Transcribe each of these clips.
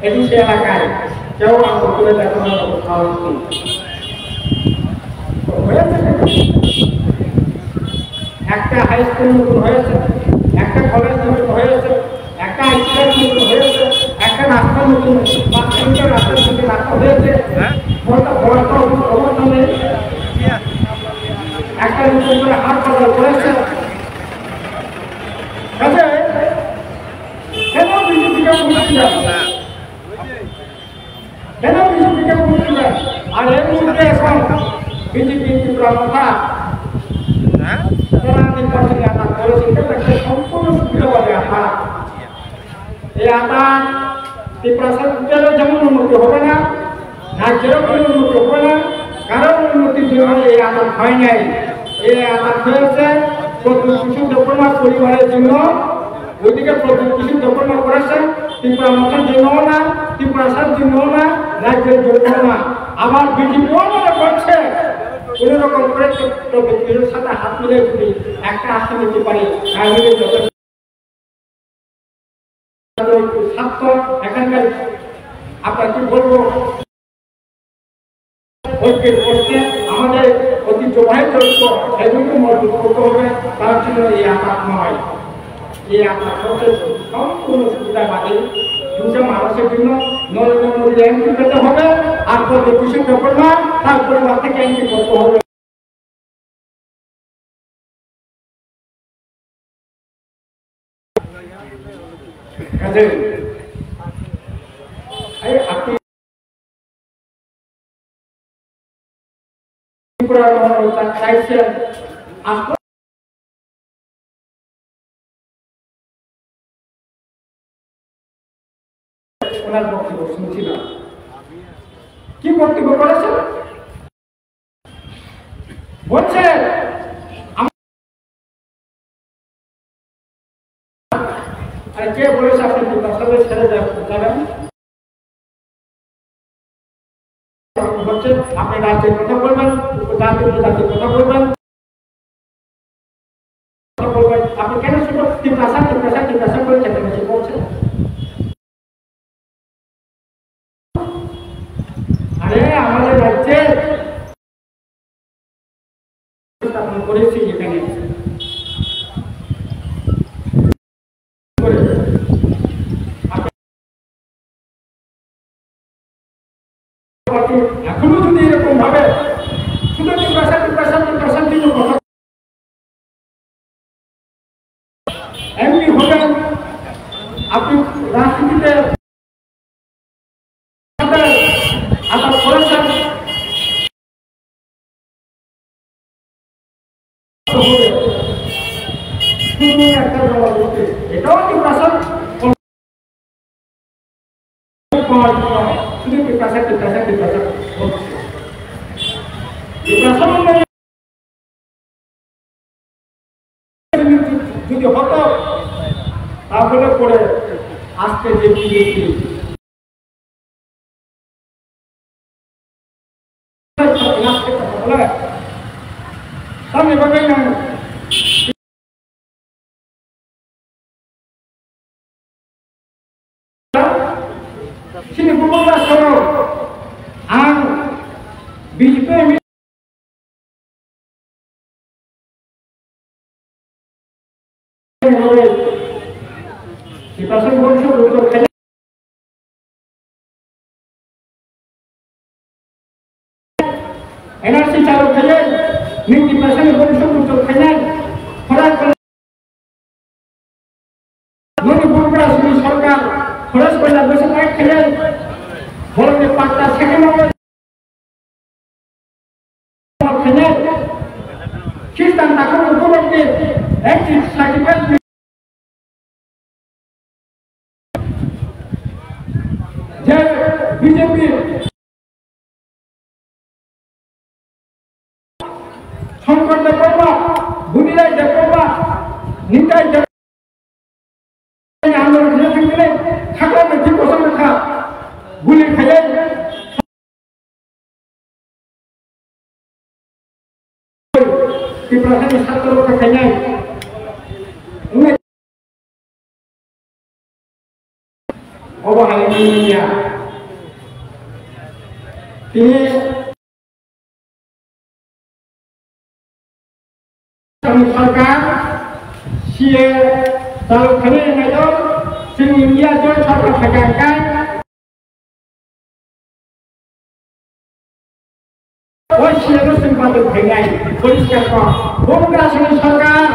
এটি সে এলাকায় কেউ আঙুল তুলে দেখানোর সাহস নেই। একটা হাই স্কুল নতুন হয়েছে, একটা কলেজ নতুন হয়েছে, একটা হাইস্কুল নতুন হয়েছে, একটা রাস্তা নতুন রাস্তার দিকে রাস্তা হয়েছে, একটা নতুন করে হাট বাজার করেছে। কেন বিজেপিকে বুঝছিলেন? আর এর মধ্যে এখন বিজেপি ত্রিপুরা কথা তারা নির্বাচনী আঘাত করেছে, একটা সম্পূর্ণ সুবিধাবাদী আঘাত। এই আঘাত ত্রিপুরা সরকারের যেমন উন্নতি হবে না, রাজ্যেরও কোনো উন্নতি হবে না, কারণ উন্নতির জন্য এই আঘাত হয় নাই। এই আঘাত হয়েছে প্রতিষ্ঠিত ডিপ্লোমা পরিবারের জন্য। ওইদিকে প্রতিষ্ঠিত ডিপ্লোমা করেছে ত্রিপুরা মানুষের জন্যও না, ত্রিপুরা সার জন্যও না, রাজ্যের জন্যও না। আবার বিজেপিও মনে করছে কোন রকম করে ব্যক্তির সাথে হাত মিলে যদি একটা আসন নিতে পারে ছাত্র এখানকার আপনার কি বলবো আমাদের ঐতিহ্যবাহী চরিত্র এগুলোকে মজবুত করতে হবে। তার জন্য এই আঘাত নয়, এই আঘাত হচ্ছে সম্পূর্ণ সুবিধাবাদী দুটো মানুষের জন্য। নরেন্দ্র মোদী এন্ট্রি পেতে হবে, আর প্রতিষ্ঠিত ডিপ্লোমা তার পরিবার থেকে এন্ট্রি করতে হবে। আপনি চাইছেন ওনার বক্তব্য শুনছি না, কি বক্তব্য করেছেন বলছে কে বলেছে আপনি ছেড়ে যাবেন? হচ্ছে আপনি রাজ্যের কথা বলবেন, জাতির কথা বলবেন, আপনি কেন শুধু তিপ্রাসা করে চেঁচামেচি বলছেন? আরে আমাদের রাজ্যে স্থাপন করেছি যেখানে এখনো যদি এরকম ভাবে শুধু এমনি হবেন আপনি রাজনীতিতে আঘাত করেছেন, একটা জবাব দিতে এটাও কি প্রশাসন শুধু যদি হতো তাহলে পরে আজকে যে বিজেপি এভাবেই না sini bukan soro ang BJP kita semua untuk NRC চালু হয়ে নীতি প্রশ্নে পরিষদ উত্তর খায় খরচ ননি বুড়া সরকার খরচ করে বসে পায় খেলে বলতে পাঁচটা সেকেন্ড হবে খেলে খ্রিস্টান তাকে উপলব্ধি একটি সার্টিফিকেট যে বিজেপি সংকট দেখবা বুনিরাই দেখবা নিতাই আন্দোলন থাকলে থাকলে ঠিক পছন্দ খা গুলি খেলে প্রশাসনের ছাত্র খেলে অবহেলা মিয়া তিনি সরকার সিএ চালু খালি নাইও जोंनि इंडिया जय सरकार फैगाखाय ओइ सिएनो जों बादल फैनाय परिष्कार बंगा जोंनि सरकार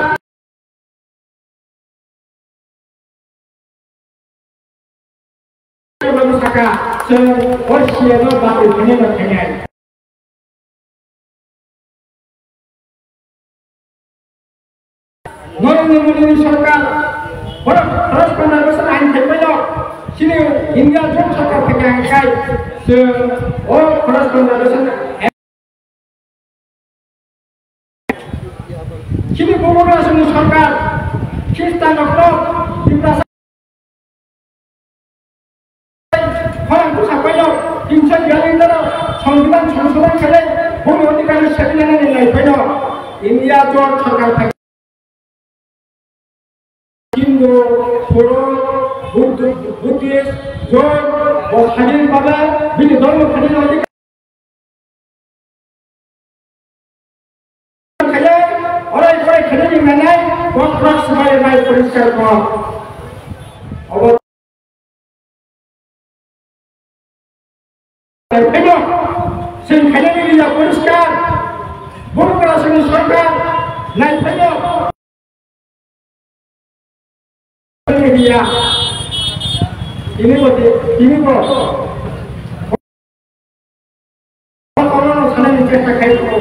साका जों ओइ सिएनो बादल फैनाय नरेंद्र मोदी सरकार terus penerus lain terpelok sini hingga jauh sekar tegangkai terus penerus sini pemuda sini सरकार Kristen dokter diperasa orang tu sampai lo insan galing daro संविधान संशोधन करे भूमि अधिकार सेविलाने नilai pelok India jauh सरकार हिंदू थोड़ो बुद्धिस्ट जैन और खालीन बाबा बिन धर्म खालीन अधिकार खाले और एक बार खालीन मैंने बहुत क्रॉस वाले नाइट परिष्कार को अब हेलो सिंह खालीन लिया परिष्कार बुन क्रॉस में सरकार night hello dia ini kok orang sana ni kita kai ko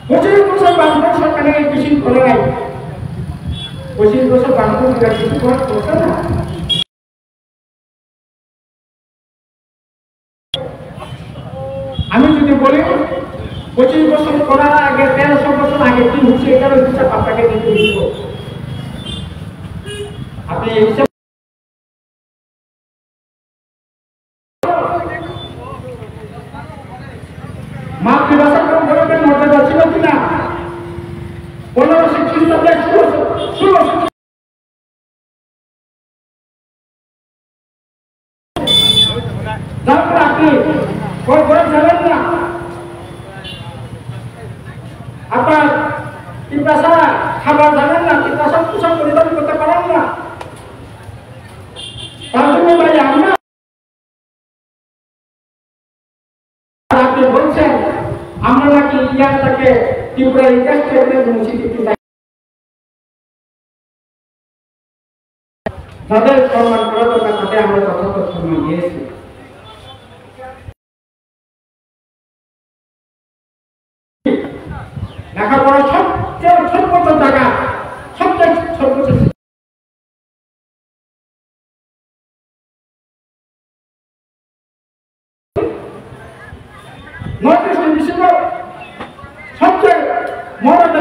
Bocil bosok bangku sakane bisin kolai bocil bosok bangku juga bisin kolai আমি যদি বলি 25 বছর করার আগে 1300 বছর আগে কি হচ্ছে এটার হিসাব আপনাকে দিতে দিব আপনি এই হিসাব মাতৃভাষা কর্মকর্তাদের মর্যাদা ছিল কিনা 1500 খ্রিস্টাব্দে 1600 তারপর আপনি कोई बड़ा चलन ना apa kita salah kabar jalan ना kita सब कुछ परिवर्तन करते पारें ना tapi membayar ना आपने बोलते আমরা নাকি ইয়াটাকে ত্রিপুরা ইন্ডাস্ট্রিয়াল ইউনিভার্সিটি থেকে তাদের সম্মান করা দরকার তাতে আমরা যথাযথ সম্মান দিয়েছি লেখাপড়া সবচেয়ে সর্বোচ্চ জায়গা সবচেয়ে সর্বোচ্চ নর্থ ইস্ট বিশ্ব সবচেয়ে মর্যাদা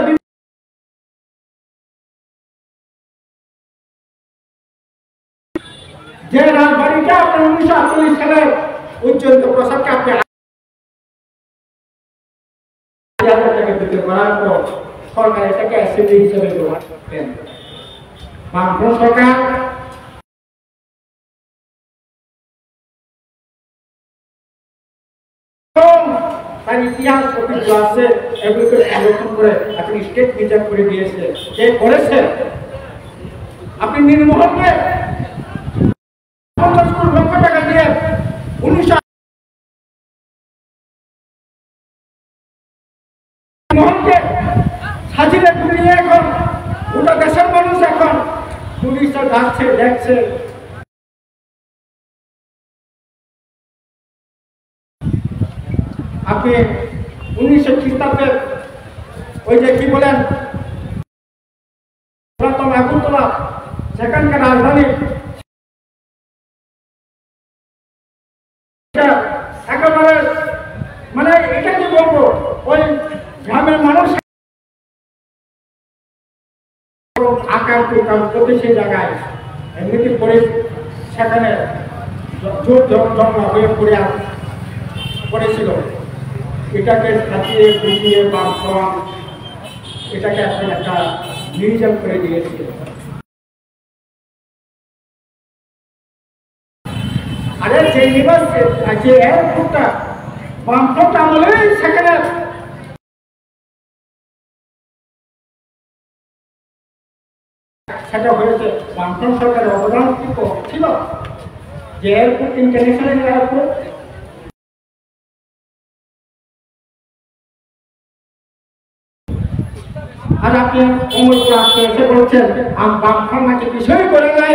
যে রাজবাড়িটা আপনার 1948 সালের উজ্জ্বল প্রসাদকে আপনি সরকার এটাকে অ্যাসেম্বলি হিসেবে ব্যবহার করতেন বামফ্রন্ট সরকার তার ইতিহাস ঐতিহ্য আছে এগুলোকে সংরক্ষণ করে আপনি স্টেট রিজার্ভ করে দিয়েছে কে করেছে আপনি নির্মহলকে 50 লক্ষ টাকা দিয়ে 19 মহলকে সাজিলে ঘুরিয়ে এখন গোটা দেশের মানুষ এখন পুলিশরা যাচ্ছে দেখছে আপনি 1900 খ্রিস্টাব্দে ওই যে কি বলেন পুরাতন আগরতলা সেখানকার রাজধানী একেবারে মানে এটা কি বলবো ওই গ্রামের মানুষ আকার টুকার প্রতি সেই জায়গায় এমনিতে পরে সেখানে জোর জমা হয়ে পড়েছিল এটাকে সাজিয়ে বুঝিয়ে বা এটাকে এখন একটা মিউজিয়াম করে দিয়েছে। আরে যে নিবাস যে এয়ারপোর্টটা বামফ্রন্ট আমলেই সেখানে সেটা হয়েছে বামফ্রন্ট সরকারের অবদান ছিল যে এয়ারপোর্ট ইন্টারন্যাশনাল এয়ারপোর্ট। আর আপনি অমরপুর আসতে এসে বলছেন বামফ্রন্ট নাকি বিষয় করে নাই।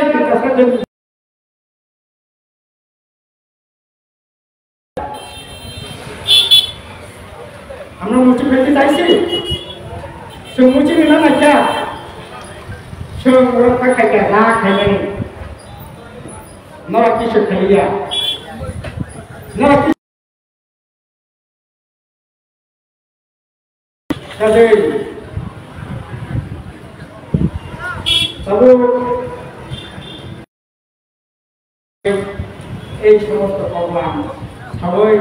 আমরা মুচি ফেলতে চাইছি সে মুচি নিলাম একটা সে রক্ষা খাইতে না খাইলেন নরা কিসে খাইয়া নরা তবে এই সমস্ত প্রোগ্রাম সবাই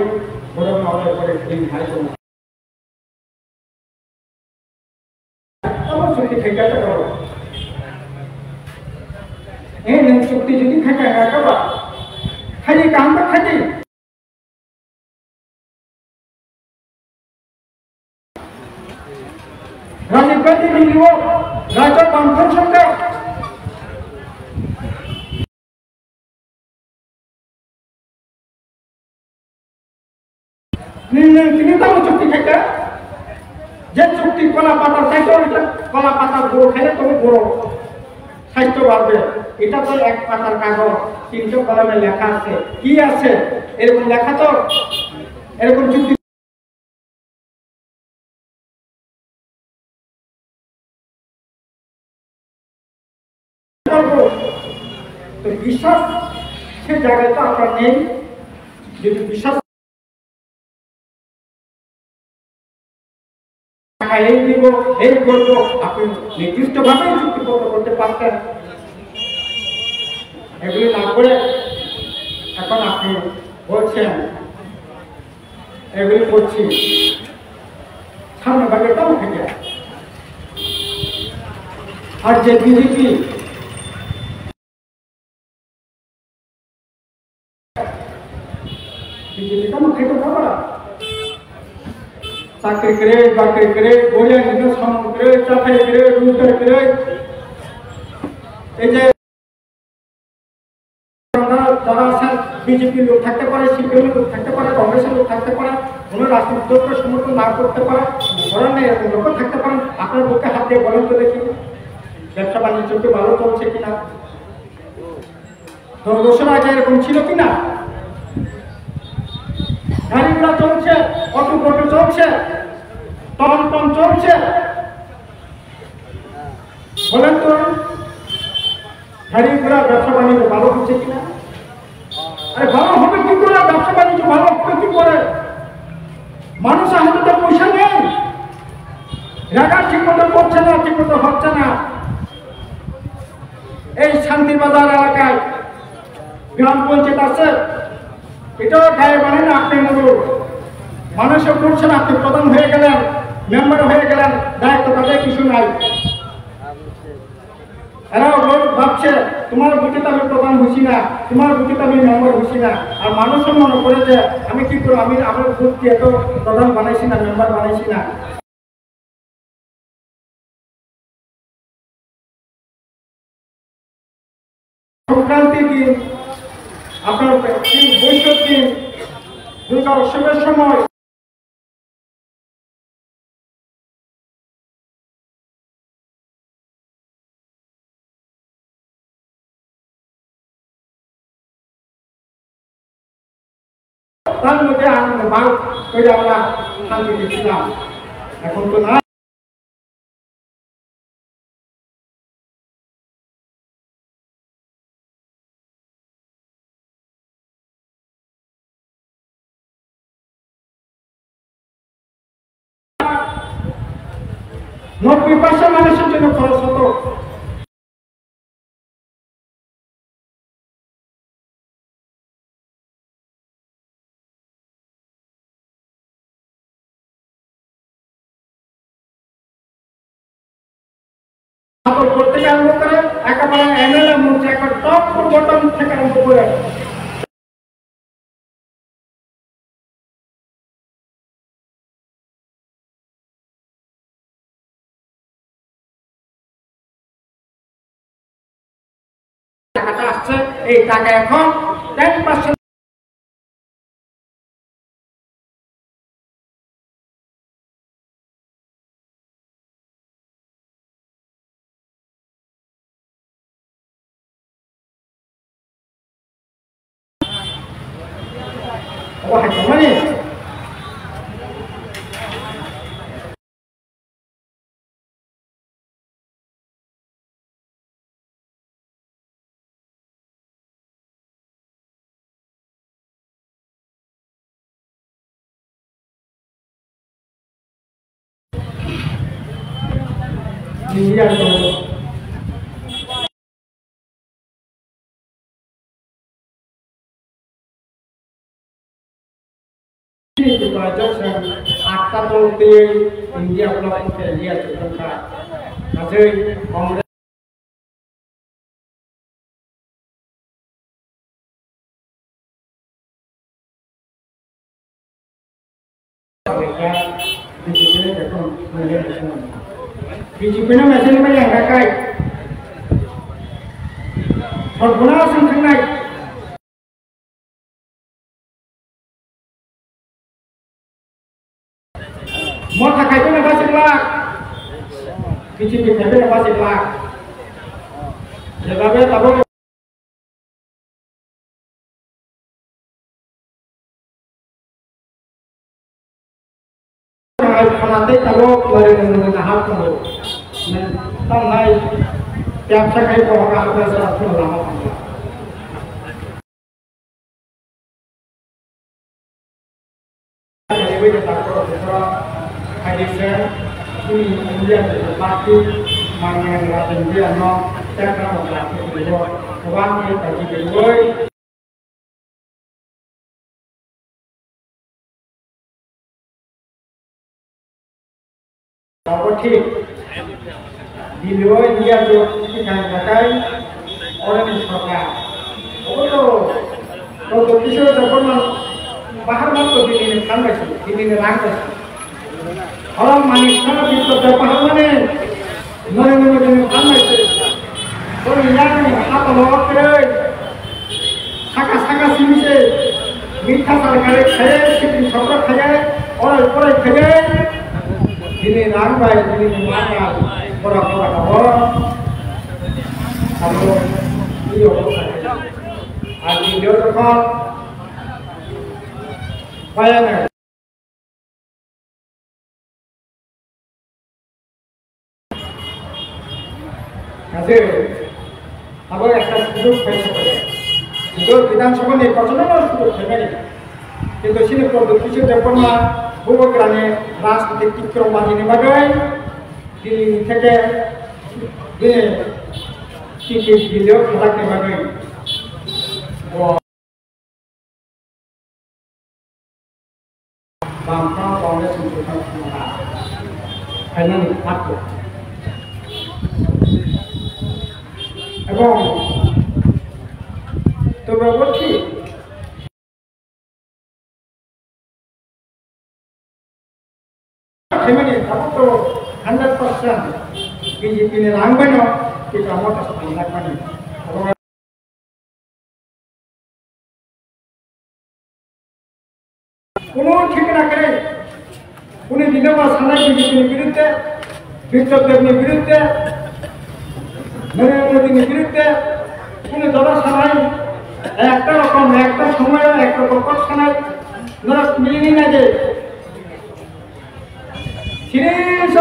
বড় নজর করে দিন হাই করুন। চুক্তি ঠেকাতে পারো এই চুক্তি যদি ঠেকা রাখবা খালি কামটা খালি রাজীব গান্ধী মিলিব রাজা বামফ্রন্ট সরকার তিনি তো চুক্তি ঠেকা যে চুক্তি কলা পাতা চাইতো কলা পাতা গুঁড়ো খাইলে তুমি গুঁড়ো স্বাস্থ্য বাড়বে। এটা তো এক পাতার কাগজ 300 কলমে লেখা আছে। কি আছে এরকম লেখা? তো এরকম চুক্তি করবো তো বিশ্বাস সে জায়গায় তো আপনার নেই। যদি বিশ্বাস এই দিব এই করবো আপনি নির্দিষ্টভাবে চুক্তিপত্র করতে পারতেন। এগুলি না করে এখন আপনি বলছেন এগুলি করছি সামনে ভাগে তাও থেকে। আর যে বিজেপি কেমন খেতে খাবার চাকরি করে বাকরি করে গড়িয়া নিতে সমন করে চাকরি করে রোজগার করে এই যে যারা আছেন বিজেপির লোক থাকতে পারে, সিপিএম লোক থাকতে পারে, কংগ্রেসের লোক থাকতে পারে, কোনো রাজনৈতিক দলকে সমর্থন না করতে পারে, ধরেন না এরকম লোক থাকতে পারেন। আপনার বুকে হাত দিয়ে বলেন তো দেখি ব্যবসা বাণিজ্য কি ভালো চলছে কিনা? 10 বছর আগে এরকম ছিল কিনা? গাড়ি ঘোড়া চলছে, অটো টোটো চলছে, টন টন চলছে, বলেন তো গাড়ি ঘোড়া ব্যবসা বাণিজ্য ভালো হচ্ছে কিনা? আরে ভালো হবে কি করে? ব্যবসা বাণিজ্য ভালো হবে কি করে? মানুষের হাতে তো পয়সা নেই, রেখা ঠিক মতো করছে না, ঠিক মতো হচ্ছে না। এই শান্তিবাজার এলাকায় গ্রাম পঞ্চায়েত আছে, এটাও গায়ে মানে না আপনি মূল মানুষও করছেন। আপনি প্রধান হয়ে গেলেন, মেম্বার হয়ে গেলেন, দায়িত্ব তাদের কিছু নাই। এরাও লোক ভাবছে তোমার বুটিতে আমি প্রধান হইছি না, তোমার বুটিতে আমি মেম্বার হইছি না। আর মানুষও মনে করে যে আমি কি করবো, আমি আমার বুটকে এত প্রধান বানাইছি না, মেম্বার বানাইছি না। সংক্রান্তির দিন, আপনার বৈশাখ দিন, দুর্গা উৎসবের সময় তার মধ্যে আনন্দ ভাগ করে আমরা শান্তি দিচ্ছিলাম। এখন তো না। নব্বই পার্সেন্ট মানুষের জন্য খরচ হতো। করতে আরম্ভ করে একেবারে এমএলএ মন্ত্রী একটা টপ বটন থেকে আরম্ভ করে টাকাটা আসছে, এই টাকা এখন 10% واحد ثمانية مليار دولار Kebajakan akan multi India blok India juga masih Kongres BJP mesin apa yang kakai berguna sengkang naik mau kakai itu apa sih lah BJP itu apa sih lah jadi tahu nanti kalau dari mengenahap kalau tanai tiap sekali kalau ada sesuatu lama jadi kita kalau ada ini India berparti mengenai India no cara melakukan itu uang kita diberi Kalau ঠিক di luar India tu kita pakai orang Islam. Kalau kisah terkenal bahar mana di sini kan bersih, di sini langgar. Orang manusia itu bahar mana? Mana di kan bersih. Orang yang apa lawak kerja, saka sini se, minta sarkar kerja, sini sarkar kerja, orang kerja. Ini ramai, ini mana orang-orang orang, kalau dia orang, ada dia orang, bayangkan, jadi, apa yang kita sebut pencapaian, itu kita sebut ni personal atau sebut family, itu sini produksi depan Bukan রাজনৈতিক টিক্রমানি বাগাই দিল্লি থেকে ticket দিলেও খেলাকে বাগাই বামফ্রন্ট Congress finally মাত্র এবং তবে বলছি Family, kamu tu 100% BJP ni langgan yo, kita mau tak sepanjang mana. Kuno ठीक ना करे, कुने दिन बार सानाई BJP ni बिरुद्ध, विक्टर देव ni बिरुद्ध, नरेंद्र मोदी ni बिरुद्ध, कुने दौरा सानाई, एक रकम समय एक रकम सानाई, नरक मिलनी ना जे. Serius,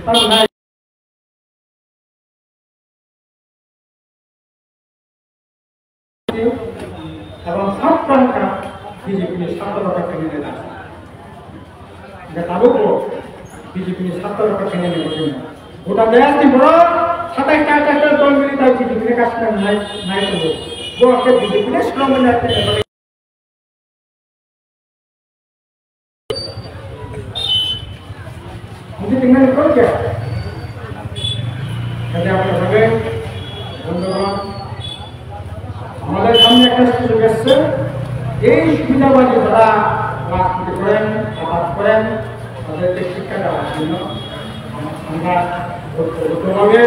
tanai. Kalau sampai kan, BJP ini satu rakyat kini dah. Jika tahu ko, BJP ini satu rakyat kini dah. Udah biasa ni bro, satai kata tahun ini tahu BJP ini kasih naik tu. Gua ke BJP ini sebelum menyatakan. Mungkin dengan kerja, একটা সুযোগ এসছে, এই সুবিধাবাদী যারা রাজনীতি করেন, আবাদ করেন, তাদেরকে শিক্ষা দেওয়ার জন্য আমরা ঐক্যবদ্ধভাবে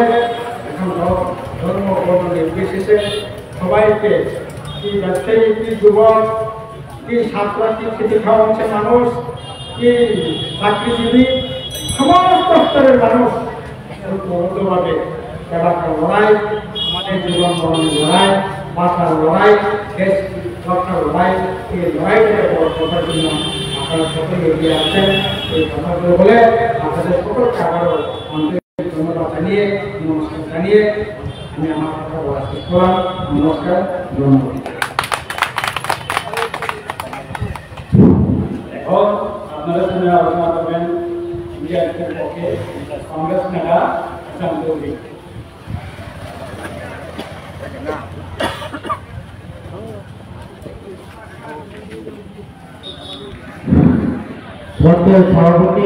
এখন ধর্ম বর্ণ নির্বিশেষে সবাইকে, কি ব্যবসায়ী, কি যুবক, কি ছাত্র, কি খেতে খাওয়া হচ্ছে মানুষ, কি চাকরিজীবী, সমস্ত স্তরের মানুষ ঐক্যবদ্ধভাবে এলাকার লড়াই, আমাদের জীবন মরণের লড়াই, বাঁচার লড়াই, দেশ রক্ষার লড়াই, এই লড়াইটাকে বড় করার জন্য আপনারা সকলে এগিয়ে আসছেন। এই কথাগুলো বলে আপনাদের সকলকে আবারও আন্তরিক ধন্যবাদ জানিয়ে, নমস্কার জানিয়ে আমি আমার কথা বলা শেষ করলাম। নমস্কার, ধন্যবাদ। এখন আপনাদের সঙ্গে আলোচনা করবেন বিজেপির পক্ষে কংগ্রেস নেতা চন্দ্রী। সভাপতি